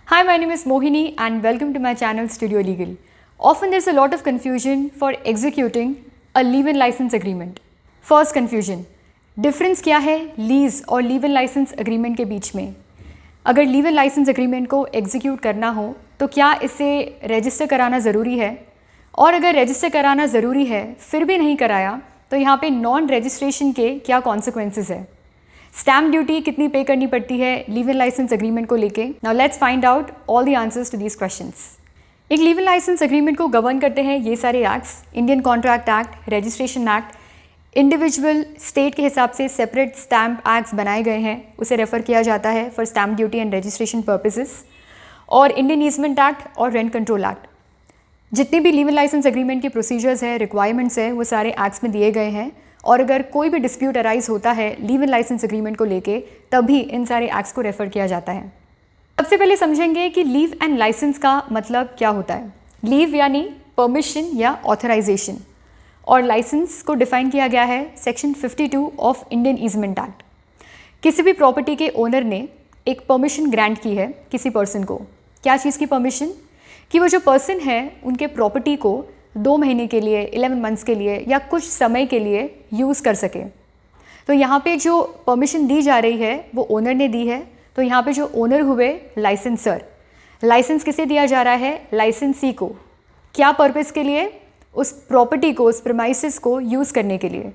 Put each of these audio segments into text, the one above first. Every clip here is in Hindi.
Hi, my name is Mohini and welcome to my channel Studio Legal. Often there's a lot of confusion for executing a leave-in license agreement. First confusion, difference क्या है लीज और लीव-इन लाइसेंस एग्रीमेंट के बीच में? अगर लीव-इन लाइसेंस एग्रीमेंट को एग्जीक्यूट करना हो तो क्या इसे रजिस्टर कराना ज़रूरी है? और अगर रजिस्टर कराना ज़रूरी है फिर भी नहीं कराया तो यहाँ पे नॉन रजिस्ट्रेशन के क्या कॉन्सिक्वेंसेस है? स्टैम्प ड्यूटी कितनी पे करनी पड़ती है लीव-इन लाइसेंस एग्रीमेंट को लेके? Now let's find out all the answers to these questions. एक लीव-इन लाइसेंस एग्रीमेंट को गवर्न करते हैं ये सारे acts: Indian contract act, registration act, individual state के हिसाब से सेपरेट स्टैम्प एक्ट्स बनाए गए हैं, उसे रेफर किया जाता है for stamp duty and registration purposes, और इंडियन ईजमेंट एक्ट और रेंट कंट्रोल एक्ट। जितने भी लीव-इन लाइसेंस एग्रीमेंट के प्रोसीजर्स है, रिक्वायरमेंट्स है, वो सारे एक्ट्स में दिए गए हैं। और अगर कोई भी डिस्प्यूट अराइज होता है लीव-इन लाइसेंस एग्रीमेंट को लेके तभी इन सारे एक्ट्स को रेफर किया जाता है। सबसे पहले समझेंगे कि लीव एंड लाइसेंस का मतलब क्या होता है। लीव यानी परमिशन या ऑथराइजेशन, और लाइसेंस को डिफाइन किया गया है section 52 of Indian easement act. किसी भी प्रॉपर्टी के ओनर ने एक परमिशन ग्रांट की है किसी पर्सन को। क्या चीज़ की परमिशन? कि वो जो पर्सन है उनके प्रॉपर्टी को 2 महीने के लिए, 11 मंथ्स के लिए या कुछ समय के लिए यूज़ कर सके। तो यहाँ पे जो परमिशन दी जा रही है वो ओनर ने दी है। तो यहाँ पे जो ओनर हुए लाइसेंसर, लाइसेंस किसे दिया जा रहा है? लाइसेंसी को। क्या पर्पस के लिए? उस प्रॉपर्टी को, उस प्रीमाइसेस को यूज़ करने के लिए।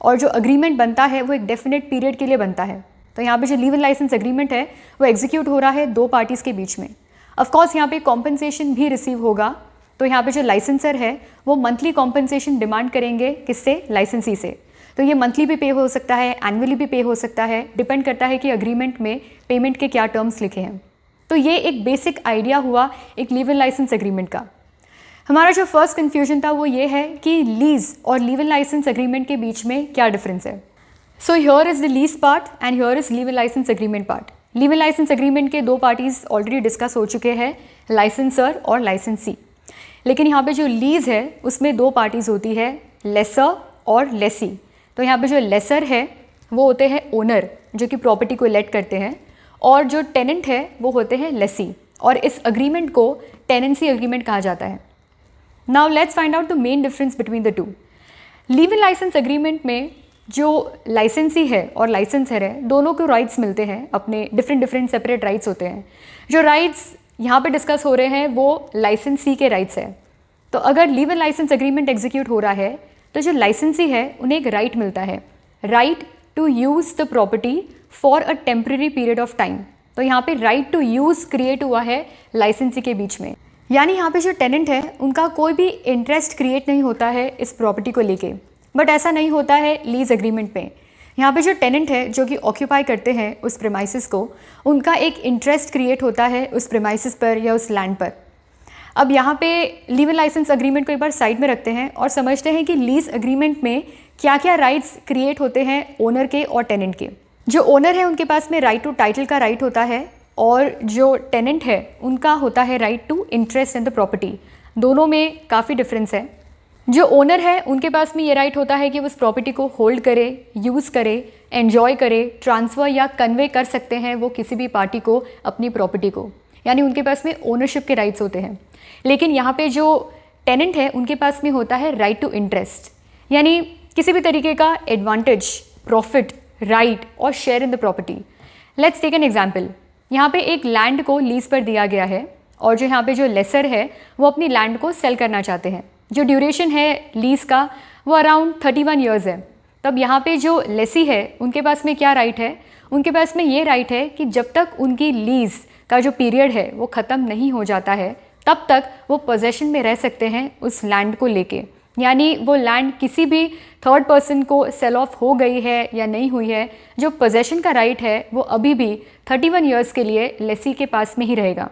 और जो अग्रीमेंट बनता है वो एक डेफिनेट पीरियड के लिए बनता है। तो यहाँ पे जो लीव-इन लाइसेंस एग्रीमेंट है वो एग्जीक्यूट हो रहा है 2 पार्टीज़ के बीच में। ऑफकोर्स यहाँ पे कॉम्पनसेशन भी रिसीव होगा। तो यहाँ पे जो लाइसेंसर है वो मंथली कॉम्पनसेशन डिमांड करेंगे किससे? लाइसेंसी से। तो ये मंथली भी पे हो सकता है, एनुअली भी पे हो सकता है, डिपेंड करता है कि अग्रीमेंट में पेमेंट के क्या टर्म्स लिखे हैं। तो ये एक बेसिक आइडिया हुआ एक लीव-इन लाइसेंस एग्रीमेंट का। हमारा जो फर्स्ट कन्फ्यूजन था वो ये है कि लीज और लीव-इन लाइसेंस एग्रीमेंट के बीच में क्या डिफरेंस है। So here is the lease part and here is leave in licence agreement part. Leave in licence agreement के 2 पार्टीज ऑलरेडी डिस्कस हो चुके हैं, लाइसेंसर और लाइसेंसी। लेकिन यहाँ पे जो लीज़ है उसमें 2 पार्टीज़ होती है, लेसर और लेसी। तो यहाँ पे जो लेसर है वो होते हैं ओनर जो कि प्रॉपर्टी को लेट करते हैं, और जो टेनेंट है वो होते हैं लेसी। और इस अग्रीमेंट को टेनेंसी अग्रीमेंट कहा जाता है। Now let's find out the main difference between the two. Leave in licence agreement में जो लाइसेंसी है और लाइसेंसर है दोनों को राइट्स मिलते हैं, अपने डिफरेंट सेपरेट राइट्स होते हैं। जो राइट्स यहाँ पे डिस्कस हो रहे हैं वो लाइसेंसी के राइट्स है। तो अगर लीव-इन लाइसेंस एग्रीमेंट एग्जीक्यूट हो रहा है तो जो लाइसेंसी है उन्हें एक राइट मिलता है, right to use the property for a temporary period of time. तो यहाँ पे राइट टू यूज़ क्रिएट हुआ है लाइसेंसी के बीच में। यानी यहाँ पे जो टेनेंट है उनका कोई भी इंटरेस्ट क्रिएट नहीं होता है इस प्रॉपर्टी को लेके, बट ऐसा नहीं होता है लीज एग्रीमेंट में। यहाँ पे जो टेनेंट है जो कि ऑक्यूपाई करते हैं उस प्रीमाइसेस को, उनका एक इंटरेस्ट क्रिएट होता है उस प्रीमाइसेस पर या उस लैंड पर। अब यहाँ पे लीव-इन लाइसेंस एग्रीमेंट को एक बार साइड में रखते हैं और समझते हैं कि लीज एग्रीमेंट में क्या क्या राइट्स क्रिएट होते हैं ओनर के और टेनेंट के। जो ओनर है उनके पास में राइट टू टाइटल का राइट होता है, और जो टेनेंट है उनका होता है right to interest in the property. दोनों में काफ़ी डिफरेंस है। जो ओनर है उनके पास में ये राइट होता है कि वो उस प्रॉपर्टी को होल्ड करे, यूज़ करे, एन्जॉय करे, ट्रांसफ़र या कन्वे कर सकते हैं वो किसी भी पार्टी को अपनी प्रॉपर्टी को, यानी उनके पास में ओनरशिप के राइट्स होते हैं। लेकिन यहाँ पे जो टेनेंट है उनके पास में होता है राइट टू इंटरेस्ट, यानी किसी भी तरीके का एडवांटेज, प्रॉफिट, राइट और share in the property. Let's take an example. यहाँ पे एक लैंड को लीज पर दिया गया है और जो यहाँ पे जो लेसर है वो अपनी लैंड को सेल करना चाहते हैं। जो ड्यूरेशन है लीज का वो अराउंड 31 ईयर्स है। तब यहाँ पे जो लेसी है उनके पास में क्या राइट है? उनके पास में ये राइट है कि जब तक उनकी लीज का जो पीरियड है वो ख़त्म नहीं हो जाता है तब तक वो पोजेशन में रह सकते हैं उस लैंड को लेके। यानी वो लैंड किसी भी थर्ड पर्सन को सेल ऑफ हो गई है या नहीं हुई है, जो पोजेशन का राइट है वो अभी भी 31 ईयर्स के लिए लेसी के पास में ही रहेगा।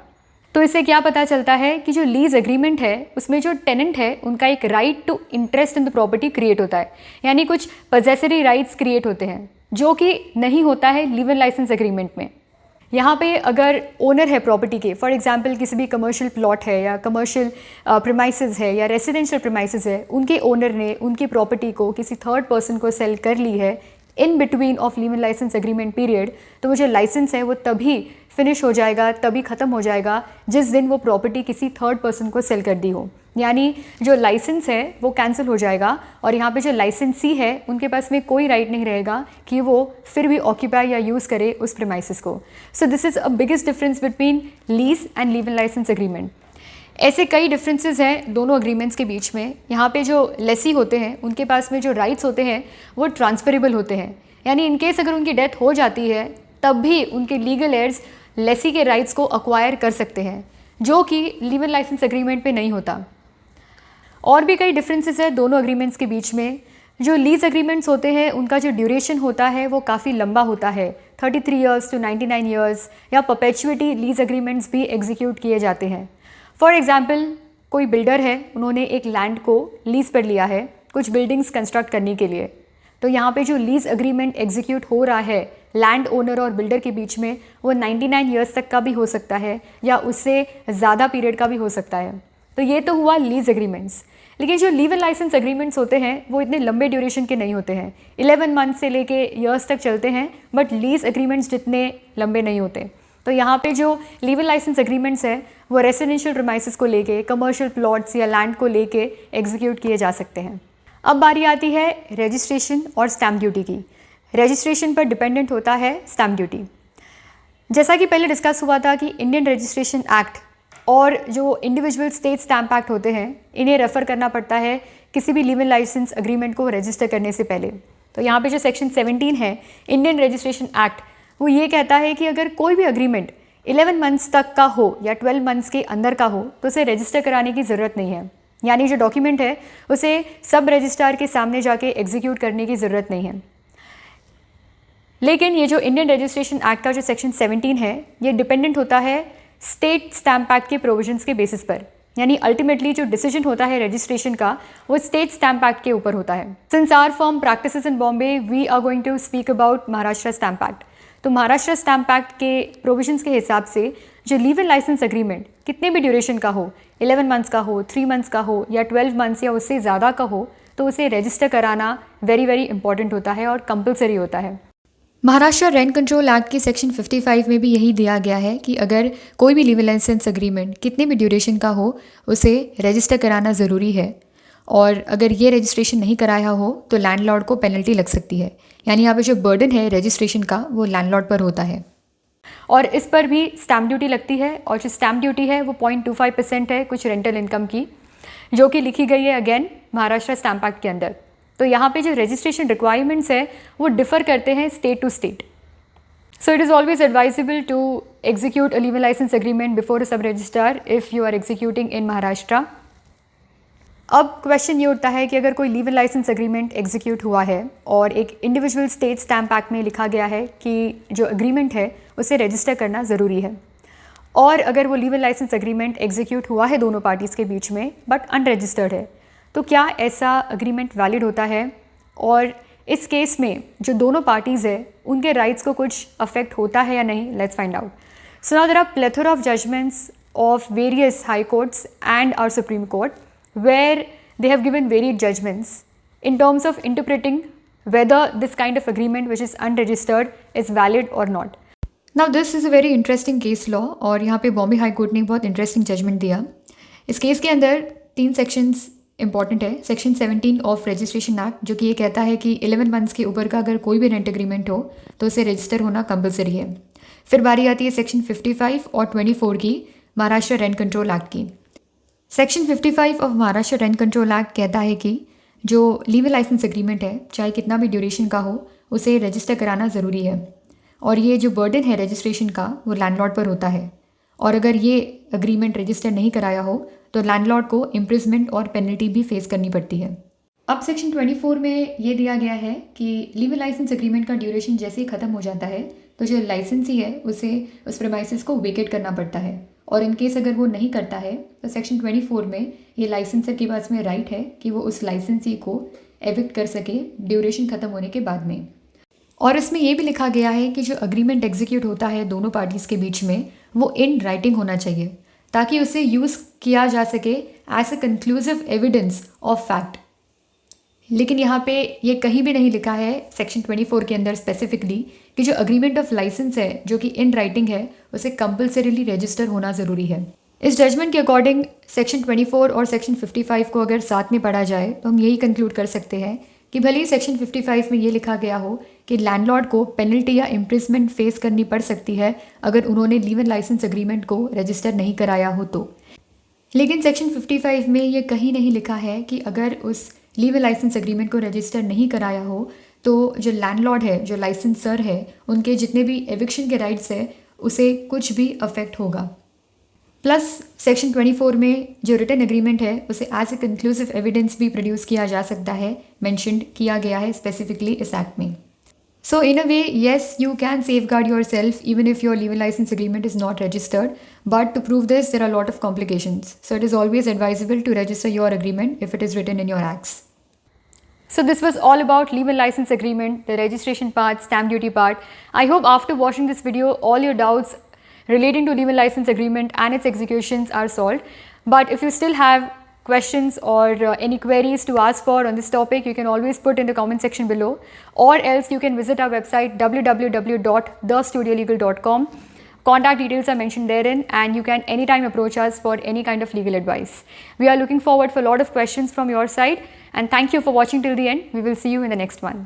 तो इससे क्या पता चलता है कि जो लीज एग्रीमेंट है उसमें जो टेनेंट है उनका एक right to interest in the property create होता है, यानी कुछ पोजेसरी राइट्स क्रिएट होते हैं जो कि नहीं होता है लीव-इन लाइसेंस एग्रीमेंट में। यहाँ पे अगर ओनर है प्रॉपर्टी के, फॉर एग्जांपल किसी भी कमर्शियल प्लॉट है या कमर्शियल प्रीमाइसेस है या रेजिडेंशियल प्रीमाइसेस है, उनके ओनर ने उनकी प्रॉपर्टी को किसी थर्ड पर्सन को सेल कर ली है in between of leave in licence agreement period, तो वो जो लाइसेंस है वो तभी फिनिश हो जाएगा, तभी ख़त्म हो जाएगा जिस दिन वो प्रॉपर्टी किसी थर्ड पर्सन को सेल कर दी हो। यानी जो लाइसेंस है वो कैंसिल हो जाएगा और यहाँ पे जो लाइसेंसी है उनके पास में कोई राइट नहीं रहेगा कि वो फिर भी ऑक्यूपाई या यूज़ करे उस प्रीमाइसेस को। So this is a biggest difference between lease and leave in licence agreement. ऐसे कई डिफरेंसेस हैं दोनों एग्रीमेंट्स के बीच में। यहाँ पे जो लेसी होते हैं उनके पास में जो राइट्स होते हैं वो ट्रांसफरेबल होते हैं, यानी इनकेस अगर उनकी डेथ हो जाती है तब भी उनके लीगल एयर्स लेसी के राइट्स को अक्वायर कर सकते हैं, जो कि लीव इन लाइसेंस एग्रीमेंट पे नहीं होता। और भी कई डिफरेंसेस है दोनों एग्रीमेंट्स के बीच में। जो लीज एग्रीमेंट्स होते हैं उनका जो ड्यूरेशन होता है वो काफ़ी लंबा होता है, 33 ईयर्स टू 99 ईयर्स, या परपेचुइटी लीज एग्रीमेंट्स भी एग्जीक्यूट किए जाते हैं। फॉर एग्जाम्पल, कोई बिल्डर है, उन्होंने एक लैंड को लीज़ पर लिया है कुछ बिल्डिंग्स कंस्ट्रक्ट करने के लिए, तो यहाँ पे जो लीज़ एग्रीमेंट एग्जीक्यूट हो रहा है लैंड ओनर और बिल्डर के बीच में वो 99 ईयर्स तक का भी हो सकता है या उससे ज़्यादा पीरियड का भी हो सकता है। तो ये तो हुआ लीज़ एग्रीमेंट्स। लेकिन जो लीव इन लाइसेंस एग्रीमेंट्स होते हैं वो इतने लंबे ड्यूरेशन के नहीं होते हैं, 11 मंथ से लेके ईयर्स तक चलते हैं, बट लीज़ एग्रीमेंट्स जितने लंबे नहीं होते। तो यहाँ पे जो लीव इन लाइसेंस एग्रीमेंट्स है वो रेसिडेंशियल प्रीमाइसेस को लेके, कमर्शियल प्लॉट्स या लैंड को लेके एग्जीक्यूट किए जा सकते हैं। अब बारी आती है रजिस्ट्रेशन और स्टैम्प ड्यूटी की। रजिस्ट्रेशन पर डिपेंडेंट होता है स्टैम्प ड्यूटी। जैसा कि पहले डिस्कस हुआ था कि इंडियन रजिस्ट्रेशन एक्ट और जो इंडिविजुअल स्टेट स्टैम्प एक्ट होते हैं इन्हें रेफ़र करना पड़ता है किसी भी लीव इन लाइसेंस एग्रीमेंट को रजिस्टर करने से पहले। तो यहाँ पे जो सेक्शन 17 है इंडियन रजिस्ट्रेशन एक्ट, वो ये कहता है कि अगर कोई भी एग्रीमेंट 11 मंथ्स तक का हो या 12 मंथ्स के अंदर का हो तो उसे रजिस्टर कराने की ज़रूरत नहीं है, यानी जो डॉक्यूमेंट है उसे सब रजिस्ट्रार के सामने जाके एग्जीक्यूट करने की ज़रूरत नहीं है। लेकिन ये जो इंडियन रजिस्ट्रेशन एक्ट का जो सेक्शन 17 है ये डिपेंडेंट होता है स्टेट स्टैम्प एक्ट के प्रोविजंस के बेसिस पर, यानी अल्टीमेटली जो डिसीजन होता है रजिस्ट्रेशन का वो स्टेट स्टैम्प एक्ट के ऊपर होता है। Since our firm practises in Bombay we are going to speak about Maharashtra stamp act. तो महाराष्ट्र स्टैम्प एक्ट के प्रोविजंस के हिसाब से जो लीव इन लाइसेंस एग्रीमेंट कितने भी ड्यूरेशन का हो, 11 मंथ्स का हो, 3 मंथ्स का हो या 12 मंथ्स या उससे ज़्यादा का हो, तो उसे रजिस्टर कराना वेरी वेरी इंपॉर्टेंट होता है और कंपलसरी होता है। महाराष्ट्र रेंट कंट्रोल एक्ट के सेक्शन 55 में भी यही दिया गया है कि अगर कोई भी लीव इन लाइसेंस एग्रीमेंट कितने भी ड्यूरेशन का हो उसे रजिस्टर कराना ज़रूरी है, और अगर ये रजिस्ट्रेशन नहीं कराया हो तो लैंडलॉर्ड को पेनल्टी लग सकती है। यानी यहाँ पे जो बर्डन है रजिस्ट्रेशन का वो लैंडलॉर्ड पर होता है, और इस पर भी स्टैम्प ड्यूटी लगती है, और जो स्टैम्प ड्यूटी है वो 0.25% है कुछ रेंटल इनकम की, जो कि लिखी गई है अगेन महाराष्ट्र स्टैम्प एक्ट के अंदर। तो यहाँ पे जो रजिस्ट्रेशन रिक्वायरमेंट्स है वो डिफ़र करते हैं state to state. So it is always advisable to execute a leave in licence agreement before a sub registrar if you are executing in Maharashtra. अब क्वेश्चन ये उठता है कि अगर कोई leave in licence agreement execute हुआ है और एक इंडिविजुअल स्टेट स्टैम्प एक्ट में लिखा गया है कि जो एग्रीमेंट है उसे रजिस्टर करना ज़रूरी है, और अगर वो leave in licence agreement execute हुआ है दोनों पार्टीज़ के बीच में बट अनरजिस्टर्ड है, तो क्या ऐसा एग्रीमेंट वैलिड होता है, और इस केस में जो दोनों पार्टीज़ है उनके राइट्स को कुछ अफेक्ट होता है या नहीं? Let's find out. So now there are plethora of judgments of various high courts and our supreme court where they have given varied judgments in terms of interpreting whether this kind of agreement which is unregistered is valid or not. Now this is a very interesting case law, और यहाँ पे बॉम्बे हाई कोर्ट ने बहुत इंटरेस्टिंग जजमेंट दिया। इस केस के अंदर 3 सेक्शंस इंपॉर्टेंट है। सेक्शन 17 ऑफ रजिस्ट्रेशन एक्ट जो कि ये कहता है कि 11 मंथ्स के ऊपर का अगर कोई भी रेंट एग्रीमेंट हो तो उसे रजिस्टर होना कंपलसरी है। फिर बारी आती है सेक्शन 55 और 24 की महाराष्ट्र रेंट कंट्रोल एक्ट की। Section 55 of Maharashtra rent control act कहता है कि जो लीव इन लाइसेंस एग्रीमेंट है चाहे कितना भी ड्यूरेशन का हो उसे रजिस्टर कराना ज़रूरी है, और ये जो बर्डन है रजिस्ट्रेशन का वो लैंडलॉर्ड पर होता है, और अगर ये एग्रीमेंट रजिस्टर नहीं कराया हो तो लैंडलॉर्ड को इम्प्रिजमेंट और पेनल्टी भी फेस करनी पड़ती है। अब सेक्शन 24 में ये दिया गया है कि लीव इन लाइसेंस एग्रीमेंट का ड्यूरेशन जैसे ही ख़त्म हो जाता है तो जो लाइसेंसी है उसे उस प्रेमाइसेस को वेकेट करना पड़ता है, और इन केस अगर वो नहीं करता है तो सेक्शन 24 में ये लाइसेंसर के पास में राइट है कि वो उस लाइसेंसी को एविक्ट कर सके ड्यूरेशन ख़त्म होने के बाद में। और इसमें ये भी लिखा गया है कि जो एग्रीमेंट एग्जीक्यूट होता है दोनों पार्टीज़ के बीच में वो इन राइटिंग होना चाहिए ताकि उसे यूज़ किया जा सके as a conclusive evidence of fact. लेकिन यहाँ पे ये कहीं भी नहीं लिखा है सेक्शन 24 के अंदर स्पेसिफिकली कि जो अग्रीमेंट ऑफ लाइसेंस है जो कि इन राइटिंग है उसे कंपल्सरीली रजिस्टर होना ज़रूरी है। इस जजमेंट के अकॉर्डिंग सेक्शन 24 और सेक्शन 55 को अगर साथ में पढ़ा जाए तो हम यही कंक्लूड कर सकते हैं कि भले ही सेक्शन 55 में ये लिखा गया हो कि लैंडलॉर्ड को पेनल्टी या इम्प्रिजमेंट फेस करनी पड़ सकती है अगर उन्होंने लीव लाइसेंस एग्रीमेंट को रजिस्टर नहीं कराया हो तो, लेकिन सेक्शन 55 में ये कहीं नहीं लिखा है कि अगर उस लीव लाइसेंस एग्रीमेंट को रजिस्टर नहीं कराया हो तो जो लैंडलॉर्ड है, जो लाइसेंसर है, उनके जितने भी एविक्शन के राइट्स है उसे कुछ भी अफेक्ट होगा। प्लस सेक्शन 24 में जो रिटन एग्रीमेंट है उसे एज ए कंक्लूसिव एविडेंस भी प्रोड्यूस किया जा सकता है, मेंशन्ड किया गया है स्पेसिफिकली इस एक्ट में। So in a way, yes, you can safeguard yourself even if your leave license agreement is not registered. But to prove this, there are a lot of complications. So it is always advisable to register your agreement if it is written in your acts. So this was all about leave license agreement, the registration part, stamp duty part. I hope after watching this video, all your doubts relating to leave license agreement and its executions are solved. But if you still have questions or any queries to ask for on this topic, you can always put in the comment section below, or else you can visit our website www.thestudiolegal.com. Contact details are mentioned therein, and you can anytime approach us for any kind of legal advice. We are looking forward for a lot of questions from your side, and thank you for watching till the end. We will see you in the next one.